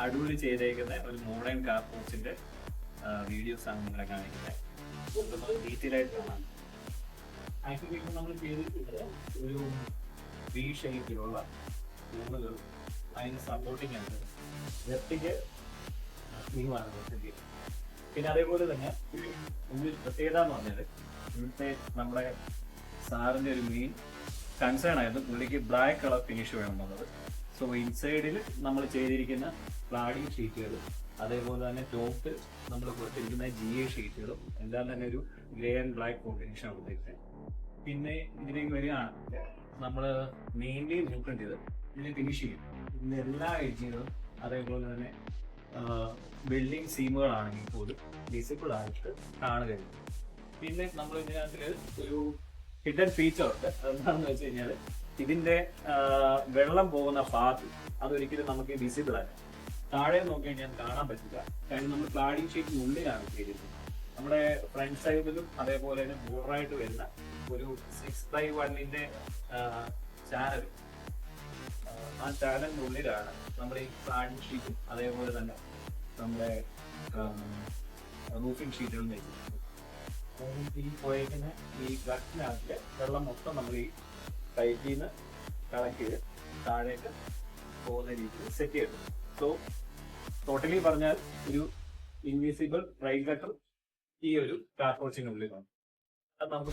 അടിപൊളി ചെയ്തേക്കുന്ന ഒരു മോഡേൺ കാർ പോർച്ചിന്റെ വീഡിയോസ് ആണ് നിങ്ങളെ കാണിക്കുന്നത്. ഡീറ്റെയിൽ ആയിട്ട് കാണാം. ആക്ച്വലി ഇപ്പോൾ നമ്മൾ ചെയ്തിട്ടുള്ളത് ഒരു വി ഷേപ്പിലുള്ള തൂണുകൾ, അതിന് സപ്പോർട്ടിങ് ഉണ്ട്, വെർട്ടിക്കൽ സ്ലീവാണ് വെർട്ടിക്കൽ. പിന്നെ അതേപോലെ തന്നെ ഒരു പ്രത്യേകത എന്ന് പറഞ്ഞാൽ ഇവിടുത്തെ നമ്മുടെ സാറിൻ്റെ ഒരു മെയിൻ കൺസേൺ ആയിരുന്നു പുള്ളിക്ക് ബ്ലാക്ക് കളർ ഫിനിഷ് വേണമെന്നുള്ളത്. സോ ഇൻസൈഡിൽ നമ്മൾ ചെയ്തിരിക്കുന്ന ക്ലാഡിംഗ് ഷീറ്റുകൾ, അതേപോലെ തന്നെ ടോപ്പ് നമ്മൾ കൊടുത്തിരിക്കുന്ന GA ഷീറ്റുകളും എല്ലാം തന്നെ ഒരു ഗ്രേ ആൻഡ് ബ്ലാക്ക് കോമ്പിനേഷൻ കൊടുത്തിരിക്കുന്നത്. പിന്നെ ഇതിലേക്ക് വരികയാണെങ്കിൽ നമ്മൾ മെയിൻലി നോക്കേണ്ടത് ഇതിന് ഫിനിഷ് ചെയ്യും. ഇതിൻ്റെ എല്ലാ എഡ്ജുകളും അതേപോലെ തന്നെ വെൽഡിങ് സീമുകളാണെങ്കിൽ പോലും വിസിബിൾ ആയിട്ട് കാണുകയും. പിന്നെ നമ്മൾ ഇതിനകത്തിൽ ഒരു ഹിഡൻ ഫീച്ചർ ഉണ്ട്. അതെന്താണെന്ന് വെച്ച് കഴിഞ്ഞാൽ ഇതിന്റെ വെള്ളം പോകുന്ന പാത്ത് അതൊരിക്കലും നമുക്ക് വിസിബിൾ അല്ല. താഴെ നോക്കി കഴിഞ്ഞാൽ കാണാൻ പറ്റില്ല. കാരണം നമ്മൾ ക്ലാഡിംഗ് ഷീറ്റിനുള്ളിലാണ് ചെയ്തിരുന്നത്. നമ്മുടെ ഫ്രണ്ട് സൈഡിലും അതേപോലെ തന്നെ ബോർഡറായിട്ട് വരുന്ന ഒരു 6x1 ചാനൽ, ആ ചാനലിനുള്ളിലാണ് നമ്മുടെ ഈ ക്ലാഡിംഗ് ഷീറ്റും അതേപോലെ തന്നെ നമ്മുടെ റൂഫിംഗ് ഷീറ്റുകളും വെച്ചിട്ടുണ്ട്. ഈ പോയേക്കുന്ന ഈ ഗട്ടിനകത്ത് വെള്ളം മൊത്തം നമ്മൾ ഈ പൈപ്പിൽ നിന്ന് കളക്ട് ചെയ്ത് താഴേക്ക് പോകുന്ന രീതിയിൽ സെറ്റ് ചെയ്തു. സോ ടോട്ടലി പറഞ്ഞാൽ ഒരു ഇൻവിസിബിൾ റൈൽ ഗട്ടർ ഈ ഒരു കാർ പോർച്ചിനുള്ളിലാണ്. അത് നമുക്ക്